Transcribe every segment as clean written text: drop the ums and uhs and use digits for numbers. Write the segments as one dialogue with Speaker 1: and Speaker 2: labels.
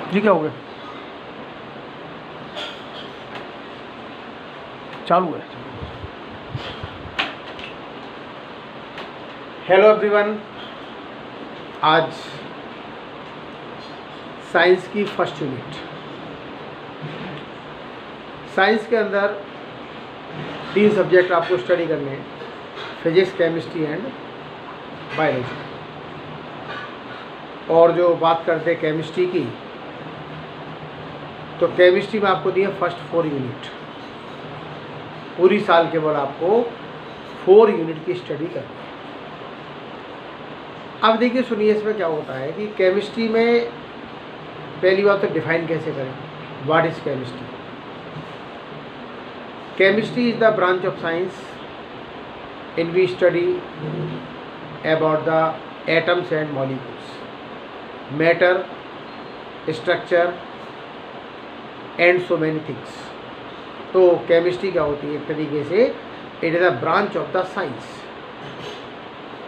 Speaker 1: जी क्या हो गया? चालू है।
Speaker 2: हेलो एवरीवन, आज साइंस की फर्स्ट यूनिट। साइंस के अंदर 3 सब्जेक्ट आपको स्टडी करने हैं, फिजिक्स, केमिस्ट्री एंड बायोलॉजी। और जो बात करते हैं केमिस्ट्री की, तो केमिस्ट्री में आपको दिए फर्स्ट 4 यूनिट। पूरी साल केवल आपको 4 यूनिट की स्टडी करनी है। अब देखिए, सुनिए, इसमें क्या होता है कि केमिस्ट्री में पहली बात तो डिफाइन कैसे करें, what is chemistry. Chemistry is the branch of science in we study about the atoms and molecules, matter, structure and so many things. तो केमिस्ट्री क्या होती है, एक तरीके से it is a branch of the science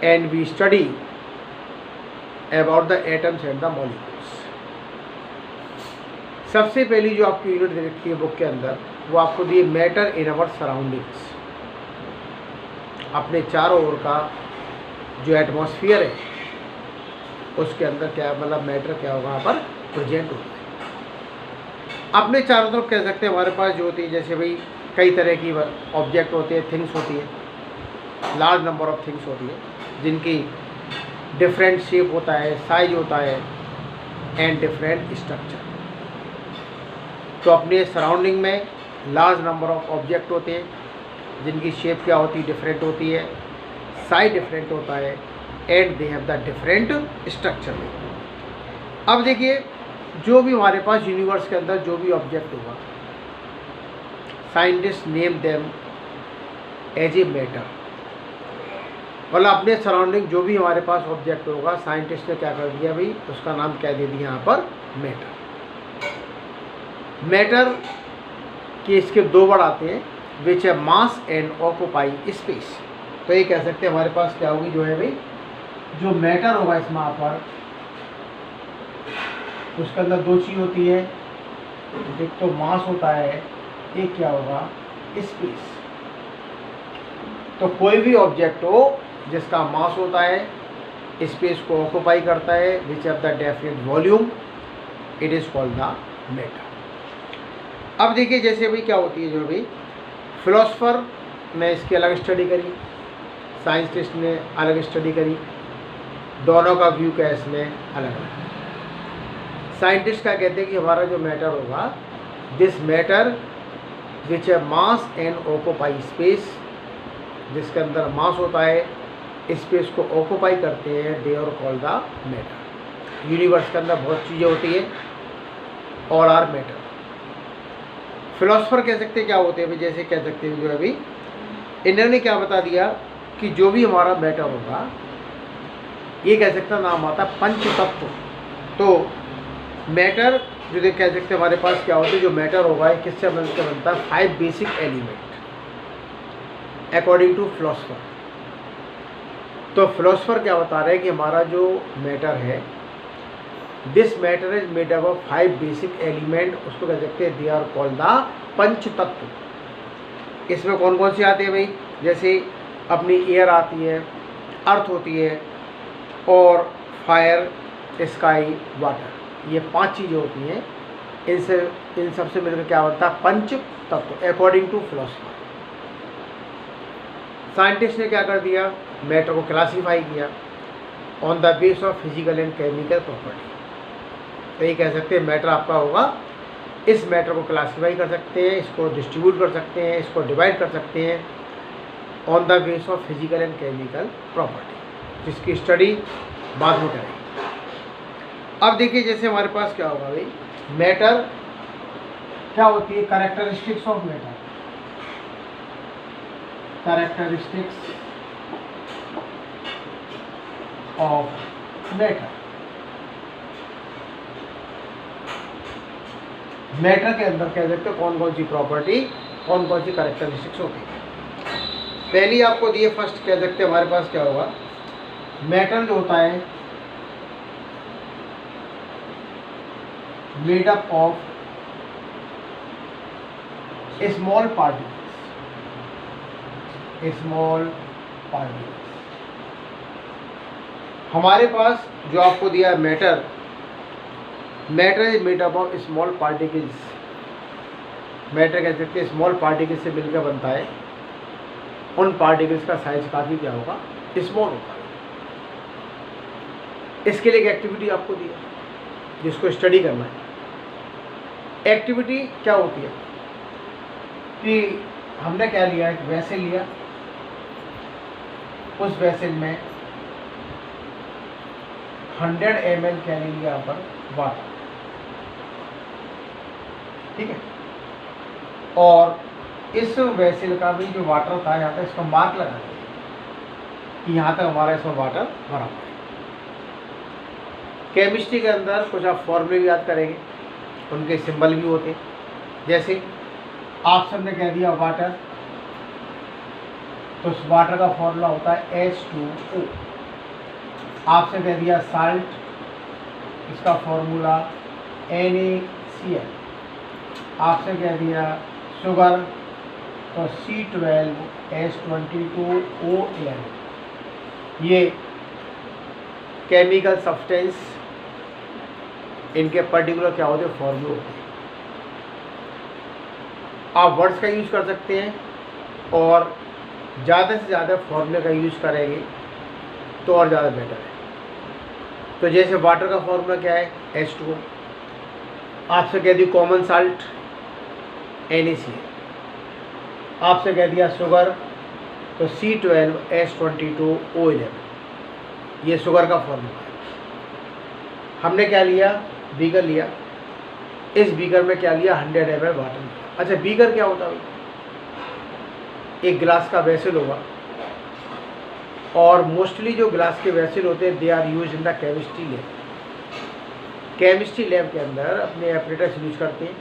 Speaker 2: and we study about the atoms and the molecules. सबसे पहली जो आपकी यूनिट दे रखी है बुक के अंदर, वो आपको the matter in our surroundings. अपने चारों ओर का जो एटमॉस्फेयर है उसके अंदर क्या, मतलब मैटर क्या होगा वहाँ पर प्रेजेंट होता है। अपने चारों तरफ कह सकते हैं हमारे पास जो होती है, जैसे भाई कई तरह की ऑब्जेक्ट होते हैं, थिंग्स होती है, लार्ज नंबर ऑफ थिंग्स होती है जिनकी डिफरेंट शेप होता है, साइज होता है एंड डिफरेंट स्ट्रक्चर। तो अपने सराउंडिंग में लार्ज नंबर ऑफ ऑब्जेक्ट होते हैं जिनकी शेप क्या होती है, डिफरेंट होती है, साइज डिफरेंट होता है and they have the different structure. अब देखिए, जो भी हमारे पास यूनिवर्स के अंदर जो भी ऑब्जेक्ट होगा, scientist name them as a matter. मतलब अपने सराउंडिंग जो भी हमारे पास ऑब्जेक्ट होगा, साइंटिस्ट ने क्या कर दिया भाई, उसका नाम क्या दे दिया यहाँ पर, मैटर। मैटर के इसके 2 वर्ड आते हैं, विच है मास एंड ऑक्यूपाई स्पेस। तो ये कह सकते हैं हमारे पास क्या होगी, जो है भाई, जो मैटर होगा इसमें यहाँ पर, उसके अंदर 2 चीज़ होती है, एक तो मास होता है, एक क्या होगा, स्पेस। तो कोई भी ऑब्जेक्ट हो जिसका मास होता है, स्पेस को ऑक्यूपाई करता है, which of the definite volume, it is called the matter. अब देखिए, जैसे भाई क्या होती है, जो भाई फिलोसफर ने इसकी अलग स्टडी करी, साइंटिस्ट ने अलग स्टडी करी, दोनों का व्यू क्या है इसमें अलग अलग। साइंटिस्ट क्या कहते हैं कि हमारा जो मैटर होगा, दिस मैटर विच है मास एंड ऑक्यूपाई स्पेस, जिसके अंदर मास होता है, स्पेस को ऑक्यूपाई करते हैं, they are called the matter. Universe के अंदर बहुत चीज़ें होती है, ऑल आर मैटर। फिलोसफर कह सकते हैं क्या होते हैं, जैसे कह सकते हैं जो अभी इन्होंने क्या बता दिया कि जो भी हमारा मैटर होगा, ये कह सकते हैं नाम आता है पंच तत्व। तो मैटर जो कह सकते हैं हमारे पास क्या होता है, जो मैटर होगा किससे मिलकर बनता है, 5 basic element according to philosopher. तो फिलोसफर क्या बता रहे हैं कि हमारा जो मैटर है, this matter is made up of 5 basic element, उसको कह सकते हैं दे आर कॉल्ड द पंच तत्व। इसमें कौन कौन सी आती है भाई, जैसे अपनी एयर आती है, अर्थ होती है, और फायर, स्काई, वाटर। ये 5 चीज़ें होती हैं, इन सबसे मिलकर क्या बनता है, पंच तत्व अकॉर्डिंग टू फिलोसफर। साइंटिस्ट ने क्या कर दिया, मैटर को क्लासीफाई किया on the base of physical and chemical property. तो ये कह सकते हैं मैटर आपका होगा, इस मैटर को क्लासीफाई कर सकते हैं, इसको डिस्ट्रीब्यूट कर सकते हैं, इसको डिवाइड कर सकते हैं on the base of physical and chemical property, जिसकी स्टडी बाद में करेंगे। अब देखिए, जैसे हमारे पास क्या होगा भाई, मैटर क्या होती है, characteristics of matter. Characteristics of matter. Matter के अंदर कह सकते हैं कौन कौन सी प्रॉपर्टी, कौन कौन सी कैरेक्टरिस्टिक्स होती है। पहली आपको दिए, फर्स्ट कह सकते हैं हमारे पास क्या होगा, मैटर जो होता है made up of small particles. Small particles. हमारे पास जो आपको दिया है matter is made up of small particles. Matter कह सकते हैं स्मॉल पार्टिकल्स से मिलकर बनता है. उन पार्टिकल्स का साइज काफ़ी क्या होगा, स्मॉल होगा. इसके लिए एक एक्टिविटी आपको दी है जिसको स्टडी करना है. एक्टिविटी क्या होती है कि हमने क्या लिया, एक वेसल लिया, उस वेसल में 100 ml क्या ले लिया यहाँ पर वाटर. ठीक है. और इस वेसल का भी जो वाटर था यहाँ तक इसका मार्क लगा दिया कि यहाँ तक हमारा इसमें वाटर भरा हुआ है. केमिस्ट्री के अंदर कुछ आप फॉर्मूले भी याद करेंगे, उनके सिंबल भी होते हैं. जैसे आप सबने कह दिया वाटर, तो उस वाटर का फॉर्मूला होता है H2O. आपसे कह दिया साल्ट, इसका फॉर्मूला NaCl. आपसे कह दिया शुगर, तो C12H22O11. ये केमिकल सब्सटेंस, इनके पर्टिकुलर क्या होते हैं, फॉर्मूले होते हैं. आप वर्ड्स का यूज़ कर सकते हैं और ज़्यादा से ज़्यादा फॉर्मूले का यूज़ करेंगे तो और ज़्यादा बेटर है. तो जैसे वाटर का फॉर्मूला क्या है, H2O. आपसे कह दी कॉमन साल्ट NaCl. आपसे कह दिया शुगर, तो C12H22O11. ये शुगर का फॉर्मूला है. हमने क्या लिया, बीकर लिया. इस बीकर में क्या लिया, 100 ml वाटर लिया. अच्छा, बीकर क्या होता है भाई, एक गिलास का वेसल होगा. और मोस्टली जो ग्लास के वेसल होते हैं they are use in the chemistry lab. Chemistry lab के अंदर अपने एपरेटस यूज करते हैं.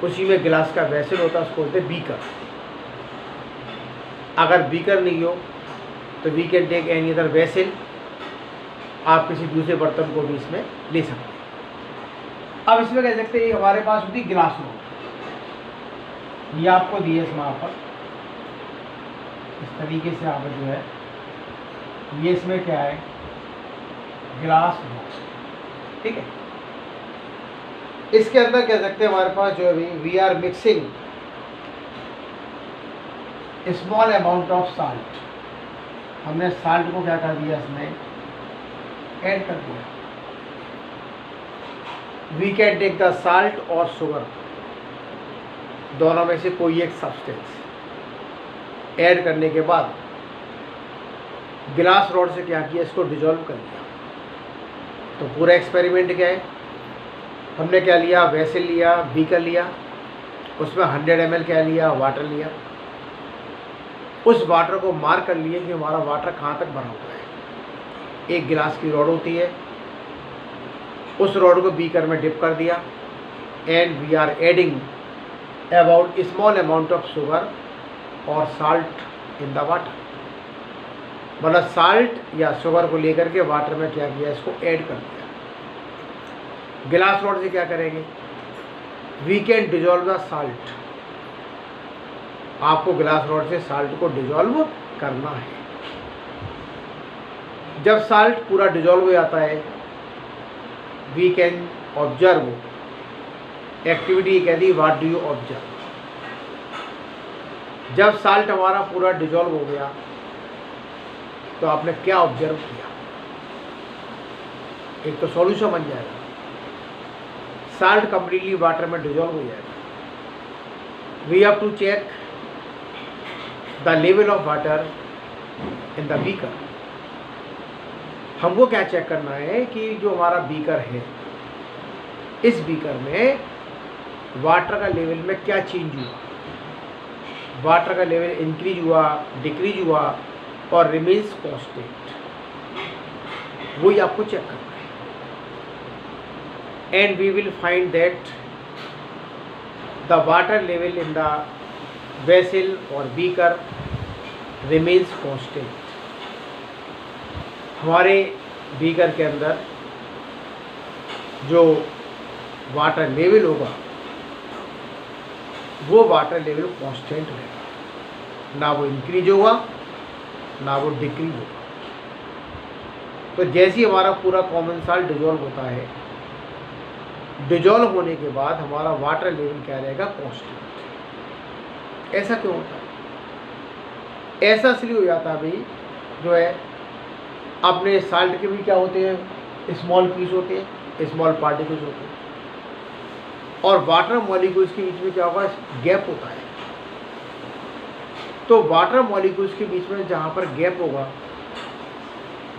Speaker 2: उसी में गिलास का वेसल होता है, उसको बोलते हैं बीकर. अगर बीकर नहीं हो तो we can take any other vessel. आप किसी दूसरे बर्तन को भी इसमें ले सकते हैं. अब इसमें कह सकते हैं हमारे पास होती गिलास हो, ये आपको दिए इसमें यहाँ पर इस तरीके से. आप जो है ये इसमें क्या है, गिलास बॉक्स. ठीक है. इसके अंदर कह सकते हैं हमारे पास जो है we are mixing small amount of salt. हमने साल्ट को क्या कर दिया, इसमें ऐड कर दिया. We can take the salt और शुगर, दोनों में से कोई एक सब्सटेंस ऐड करने के बाद गिलास रॉड से क्या किया, इसको डिजोल्व कर दिया. तो पूरा एक्सपेरिमेंट क्या है, हमने क्या लिया, वेसल लिया, बीकर लिया, उसमें 100 ml क्या लिया, वाटर लिया. उस वाटर को मार्क कर लिए कि हमारा वाटर कहाँ तक भरा हुआ है. एक गिलास की रॉड होती है, उस रॉड को बीकर में डिप कर दिया. And we are adding about small amount of sugar और साल्ट इन द वाटर. मतलब साल्ट या शुगर को लेकर के वाटर में क्या किया, इसको ऐड कर दिया. गिलास रॉड से क्या करेंगे, we can dissolve the salt. आपको गिलास रॉड से साल्ट को डिजोल्व करना है. जब साल्ट पूरा डिजोल्व हो जाता है, वी कैन ऑब्जर्व. एक्टिविटी कहती व्हाट डू यू ऑब्जर्व. जब साल्ट हमारा पूरा डिजोल्व हो गया तो आपने क्या ऑब्जर्व किया, एक तो सॉल्यूशन बन जाएगा. साल्ट कंप्लीटली वाटर में डिजोल्व हो जाएगा. We have to check the level of water in the beaker. हमको क्या चेक करना है कि जो हमारा बीकर है, इस बीकर में वाटर का लेवल में क्या चेंज हुआ. वाटर का लेवल इंक्रीज हुआ, डिक्रीज हुआ और रिमेन्स कांस्टेंट, वही आपको चेक करना है. And we will find that the water level in the vessel और बीकर रिमेन्स कांस्टेंट. हमारे बीकर के अंदर जो वाटर लेवल होगा वो वाटर लेवल कांस्टेंट रहेगा, ना वो इंक्रीज होगा ना वो डिक्रीज होगा। तो जैसे ही हमारा पूरा कॉमन सॉल्ट डिजोल्व होता है, डिजोल्व होने के बाद हमारा वाटर लेवल क्या रहेगा, कांस्टेंट। ऐसा क्यों होता है? ऐसा इसलिए हो जाता है भाई, जो है अपने साल्ट के भी क्या होते हैं, स्मॉल पीस होते हैं, स्मॉल पार्टिकल्स होते हैं, और वाटर मॉलिक्यूल्स के बीच में क्या होगा, गैप होता है। तो वाटर मॉलिक्यूल्स के बीच में जहाँ पर गैप होगा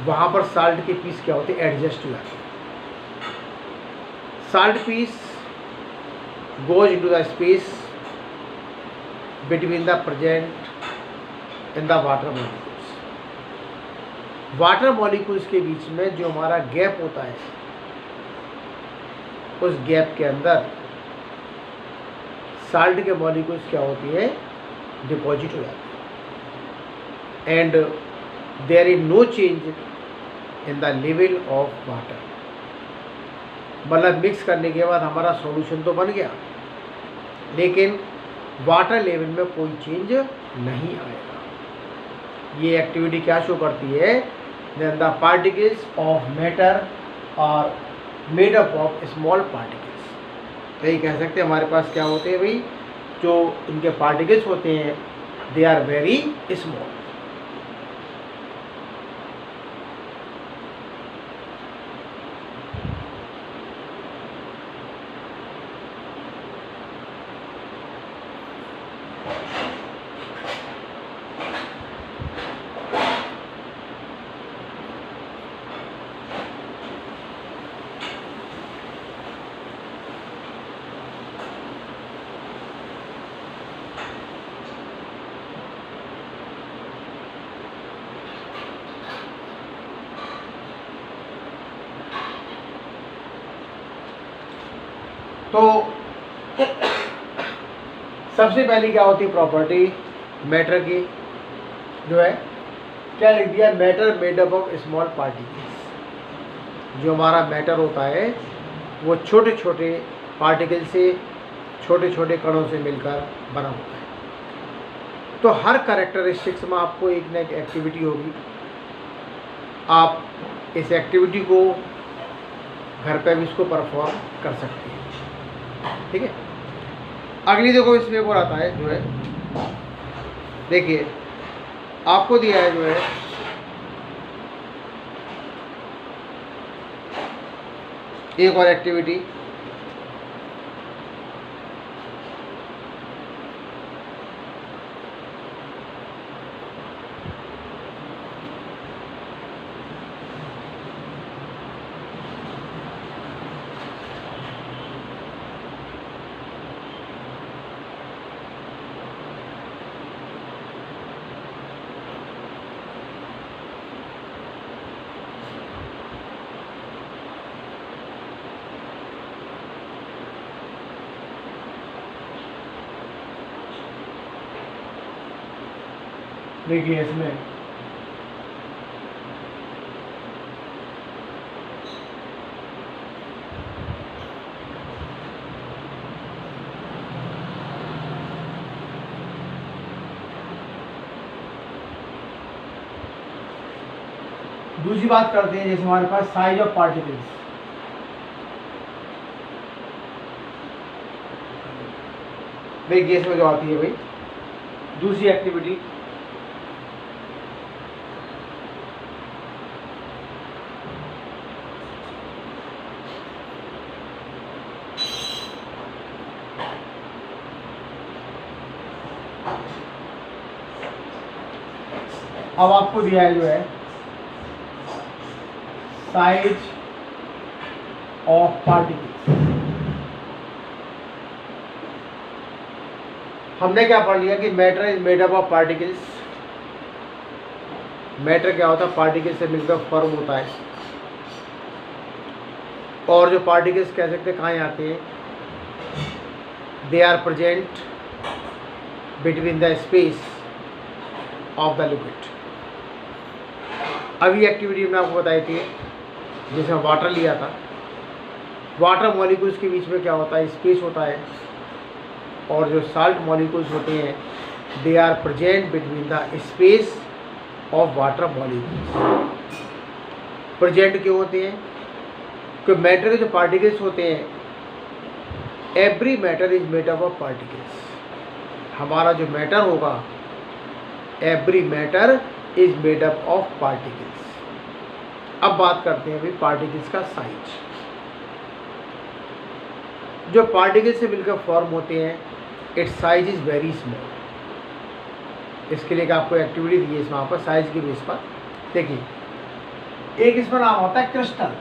Speaker 2: वहाँ पर साल्ट के पीस क्या होते हैं, एडजस्ट हो जाते हैं। Salt piece goes into the space between the present in the water molecules. Water molecules के बीच में जो हमारा गैप होता है, उस गैप के अंदर साल्ट के मॉलिक्यूल्स क्या होती है, डिपॉजिट हो जाती है, and there is no change in the level of water. मतलब मिक्स करने के बाद हमारा सॉल्यूशन तो बन गया, लेकिन वाटर लेवल में कोई चेंज नहीं आएगा। ये एक्टिविटी क्या शो करती है, then the particles of matter are made up of small particles. तो ये कह सकते हैं हमारे पास क्या होते हैं भाई, जो इनके पार्टिकल्स होते हैं दे आर वेरी स्मॉल। तो सबसे पहले क्या होती है प्रॉपर्टी मैटर की, जो है क्या लिख दिया, matter made up of small particles. जो हमारा मैटर होता है वो छोटे छोटे पार्टिकल से, छोटे छोटे कणों से मिलकर बना होता है। तो हर कैरेक्टरिस्टिक्स में आपको एक न एक एक्टिविटी होगी। आप इस एक्टिविटी को घर पे भी इसको परफॉर्म कर सकते हैं, ठीक है। अगली देखो इसमें और आता है, जो है देखिए आपको दिया है जो है एक और एक्टिविटी, देखिए इसमें दूसरी बात करते हैं, जैसे हमारे पास साइज ऑफ पार्टिकल्स। देखिए इसमें जो आती है भाई दूसरी एक्टिविटी, अब आपको दिया है जो है साइज ऑफ पार्टिकल्स। हमने क्या पढ़ लिया कि matter is made up of particles. Matter क्या होता है, पार्टिकल्स से मिलकर फॉर्म होता है। और जो पार्टिकल्स कह सकते हैं कहाँ आते हैं, they are present between the space of the liquid. अभी एक्टिविटी मैंने आपको बताई थी, जिसमें वाटर लिया था, वाटर मॉलिक्यूल्स के बीच में क्या होता है, स्पेस होता है, और जो साल्ट मॉलिक्यूल्स होते हैं they are present between the space of water molecules. Present क्यों होते हैं? कि मैटर के जो पार्टिकल्स होते हैं, every matter is made up of particles. हमारा जो मैटर होगा, every matter is made up of particles. अब बात करते हैं अभी पार्टिकल्स का साइज। जो पार्टिकल्स से मिलकर फॉर्म होते हैं, it's size is very small. इसके लिए आपको एक्टिविटी दी है इसमें, वहाँ पर साइज के बेस पर देखिए। एक इसमें नाम होता है क्रिस्टल।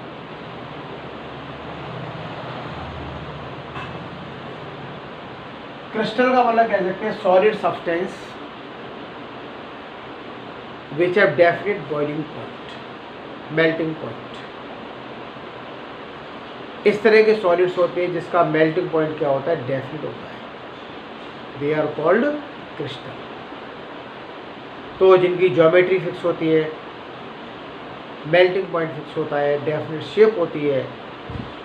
Speaker 2: क्रिस्टल का मतलब कह सकते हैं solid substance which have definite boiling point, melting point. इस तरह के सॉलिड्स होते हैं जिसका मेल्टिंग पॉइंट क्या होता है, डेफिनेट होता है। They are called crystal. तो जिनकी ज्योमेट्री फिक्स होती है, मेल्टिंग पॉइंट फिक्स होता है, डेफिनेट शेप होती है,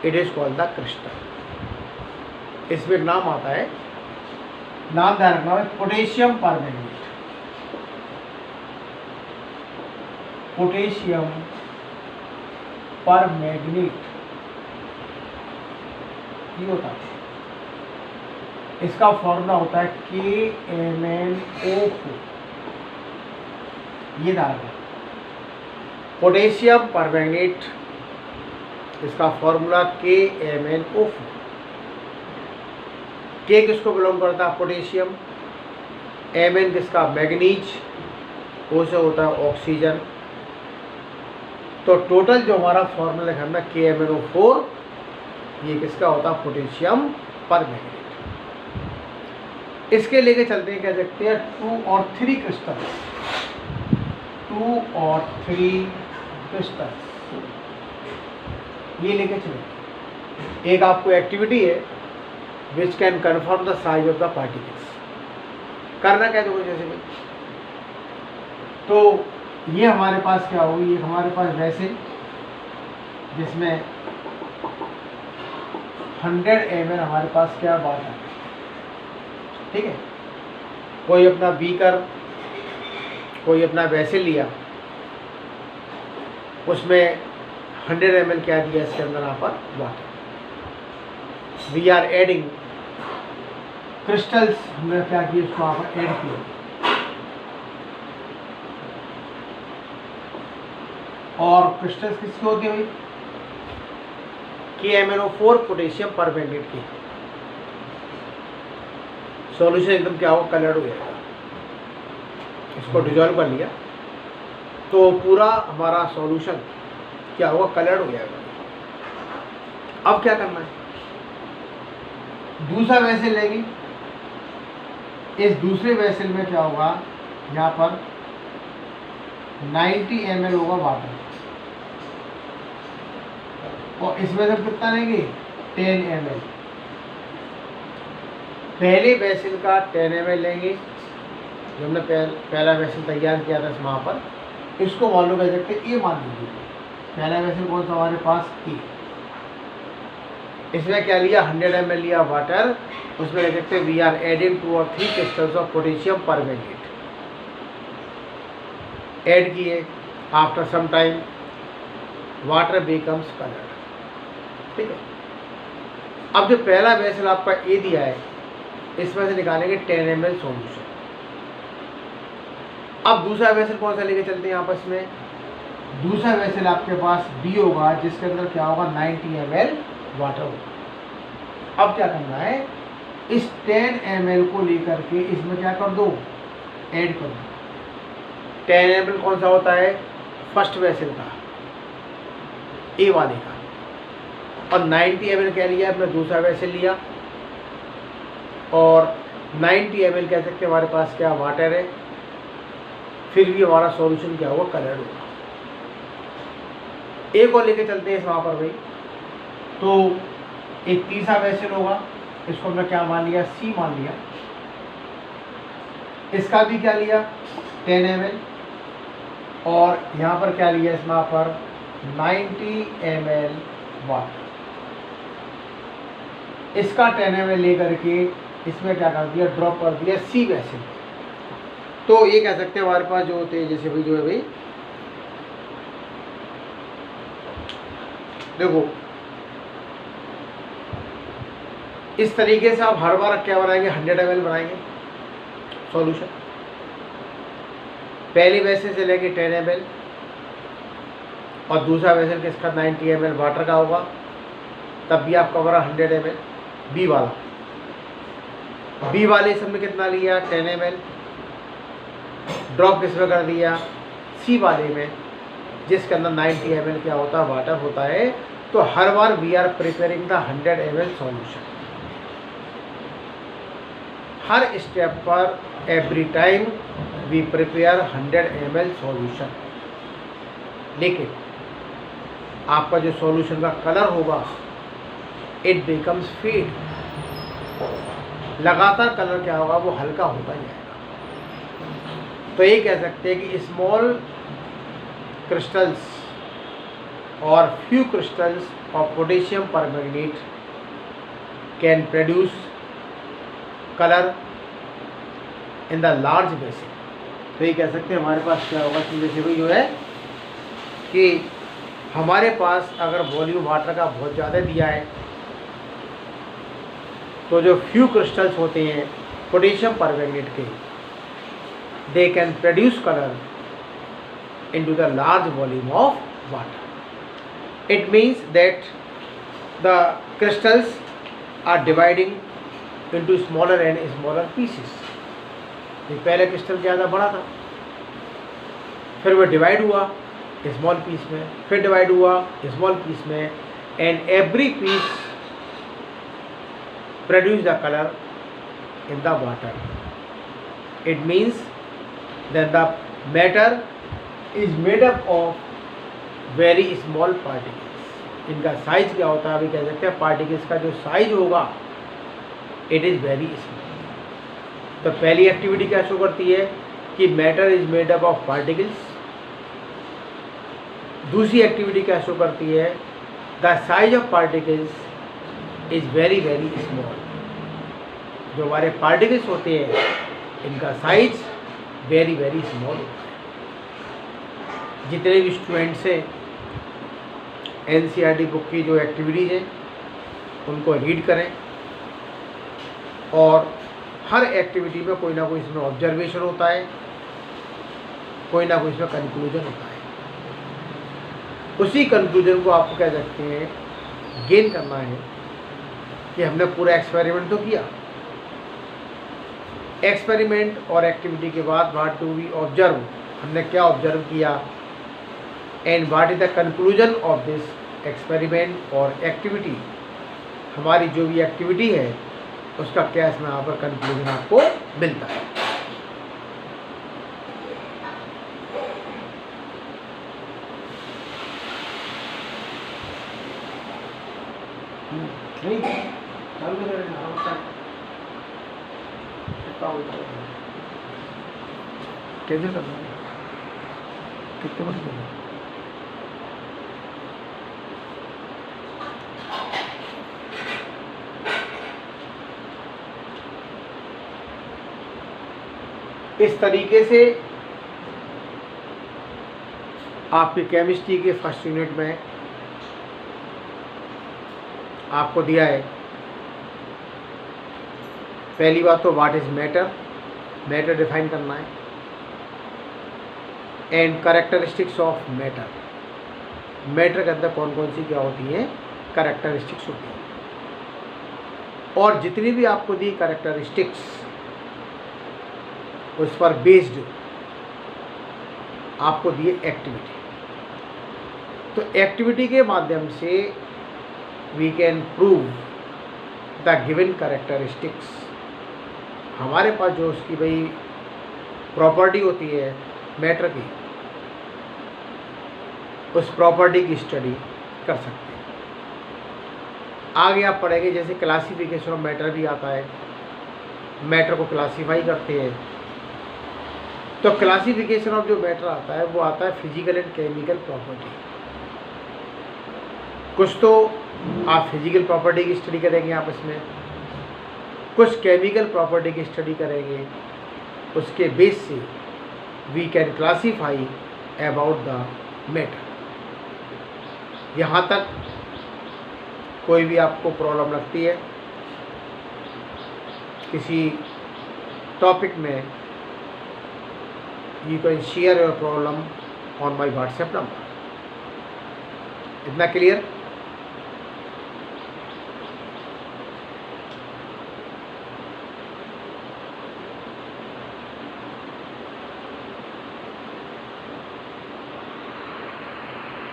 Speaker 2: it is called the crystal. इसमें नाम आता है, नाम ध्यान रखना है, पोटेशियम परमैंगनेट। पोटेशियम परमैंगनेट ये होता है। इसका फॉर्मूला होता है KMnO4। ये ध्यान रखना, पोटेशियम परमैंगनेट, इसका फॉर्मूला KMnO4। के किसको बिलोंग करता है, पोटेशियम। Mn किसका, मैग्नीज। O से होता है ऑक्सीजन। तो टोटल जो हमारा फॉर्मूला है ना KMnO4, ये किसका होता है, पोटेशियम परमैंगनेट। इसके लेके चलते हैं, कह सकते हैं 2 और 3 क्रिस्टल। 2 और 3 क्रिस्टल ये लेके चले। एक आपको एक्टिविटी है which can confirm the size of the particles. करना क्या देखो, जैसे भी तो ये हमारे पास क्या होगी, ये हमारे पास वैसे जिसमें 100 ml हमारे पास क्या बात है, ठीक है। कोई अपना बीकर, कोई अपना वैसे लिया, उसमें 100 ml क्या दिया, इसके अंदर यहाँ पर water. We are adding crystals, हमने क्या किया, इसको यहाँ पर ऐड किया। और क्रिस्टल्स किसके होते हैं भाई, KMnO4 पोटेशियम परमैंगनेट की। सॉल्यूशन एकदम क्या होगा, कलर्ड हो जाएगा। इसको डिजॉल्व कर लिया तो पूरा हमारा सॉल्यूशन क्या होगा, कलर्ड हो जाएगा। अब क्या करना है, दूसरा वेसल लेंगे। इस दूसरे वेसल में क्या होगा, यहाँ पर 90 ml होगा वाटर, और इसमें से कितना लेंगे, 10 ml। पहले वेसल का 10 ml लेंगे, जो हमने पहला वेसल तैयार किया था वहाँ पर, इसको मान लो कह सकते ए मान लीजिए। पहला वेसल कौन सा हमारे पास, ए। इसमें क्या लिया, 100 ml लिया वाटर, उसमें कह सकते वी आर एडिंग 2 और 3 crystals of potassium permanganate. Add किए, after some time water becomes coloured, ठीक है। अब जो पहला वेसल आपका ए दिया है, इसमें से निकालेंगे 10 ml सॉल्यूशन। अब दूसरा वेसल कौन सा लेके चलते हैं, यहाँ पर इसमें दूसरा वेसल आपके पास बी होगा, जिसके अंदर क्या होगा, 90 ml वाटर होगा। अब क्या करना है, इस 10 ml को लेकर के इसमें क्या कर दो, ऐड कर दो। 10 ml कौन सा होता है, फर्स्ट वेसल का, ए वाले का। और 90 ml क्या लिया, अपना दूसरा वेसल लिया, और 90 ml कह सकते हैं हमारे पास क्या वाटर है। फिर भी हमारा सॉल्यूशन क्या होगा, कलर्ड होगा। एक और लेके चलते हैं वहाँ पर भाई, तो एक तीसरा वेसल होगा, इसको हमने क्या मान लिया, सी मान लिया। इसका भी क्या लिया, 10 ml, और यहाँ पर क्या लिया, इसमें पर 90 ml वाटर। इसका 10 ml लेकर के इसमें क्या कर दिया, ड्रॉप कर दिया सी वेसल। तो ये कह सकते हैं हमारे पास जो होते हैं, जैसे भाई जो है भाई देखो इस तरीके से आप हर बार क्या बनाएंगे, 100 ml बनाएंगे सॉल्यूशन। पहली वैसे से लेके 10 ml और दूसरा वैसे किसका 90 ml वाटर का होगा, तब भी आपका बना 100 ml। बी वाले इसमें कितना लिया, 10 ml, ड्रॉप किसमें कर दिया, सी वाले में, जिसके अंदर 90 ml क्या होता है, वाटर होता है। तो हर बार we are preparing the 100 ml solution. हर स्टेप पर every time we prepare 100 ml solution. लेकिन आपका जो सॉल्यूशन का कलर होगा इट बिकम्स फेड, लगातार कलर क्या होगा, वो हल्का होता जाएगा। तो ये कह सकते हैं कि स्मॉल क्रिस्टल्स और few crystals of potassium permanganate can produce colour in the large vessel. तो ये कह सकते हैं हमारे पास क्या होगा कि जैसे भी जो है कि हमारे पास अगर वॉल्यूम वाटर का बहुत ज़्यादा दिया है तो जो फ्यू क्रिस्टल्स होते हैं पोटेशियम परमैंगनेट के, they can produce colour into the large volume of water. It means that the crystals are dividing into smaller and smaller pieces. ये पहले क्रिस्टल ज़्यादा बड़ा था, फिर वो डिवाइड हुआ स्मॉल पीस में, फिर डिवाइड हुआ स्मॉल पीस में, and every piece produce the colour in the water. It means that the matter is made up of very small particles. इनका साइज क्या होता है, अभी कह सकते हैं पार्टिकल्स का जो साइज होगा इट इज़ वेरी स्मॉल। तो पहली एक्टिविटी क्या शो करती है कि matter is made up of particles. दूसरी एक्टिविटी क्या शो करती है, the size of particles is very very small. जो हमारे पार्टिकल्स होते हैं इनका साइज वेरी वेरी स्मॉल होता है। जितने भी स्टूडेंट्स हैं NCERT बुक की जो एक्टिविटीज़ हैं उनको रीड करें, और हर एक्टिविटी में कोई ना कोई इसमें ऑब्जर्वेशन होता है, कोई ना कोई इसमें कंक्लूजन होता है। उसी कंक्लूजन को आपको कह सकते हैं गेन करना है कि हमने पूरा एक्सपेरिमेंट तो किया, एक्सपेरिमेंट और एक्टिविटी के बाद व्हाट डू वी ऑब्जर्व, हमने क्या ऑब्जर्व किया, and what is the conclusion of this experiment और एक्टिविटी। हमारी जो भी एक्टिविटी है उसका क्या इसमें यहाँ पर कंक्लूजन आपको मिलता है। नहीं कैसे करना है, कितने बजे करना है? इस तरीके से आपके केमिस्ट्री के फर्स्ट यूनिट में आपको दिया है। पहली बात तो what is matter, matter define करना है, and characteristics of matter, matter के अंदर कौन कौन सी क्या होती है कैरेक्टरिस्टिक्स होती है, और जितनी भी आपको दी कैरेक्टरिस्टिक्स उस पर बेस्ड आपको दिए एक्टिविटी। तो एक्टिविटी के माध्यम से we can prove the given characteristics. हमारे पास जो उसकी भाई प्रॉपर्टी होती है मैटर की, उस प्रॉपर्टी की स्टडी कर सकते हैं। आगे आप पढ़ेंगे जैसे क्लासिफिकेशन ऑफ मैटर भी आता है, मैटर को क्लासीफाई करते हैं। तो क्लासिफिकेशन ऑफ जो मैटर आता है वो आता है फिजिकल एंड केमिकल प्रॉपर्टी। कुछ तो आप फिजिकल प्रॉपर्टी की स्टडी करेंगे आप इसमें, कुछ केमिकल प्रॉपर्टी की स्टडी करेंगे, उसके बेस से we can classify about the matter. यहाँ तक कोई भी आपको प्रॉब्लम लगती है किसी टॉपिक में, you can share your problem on my WhatsApp number. इतना क्लियर?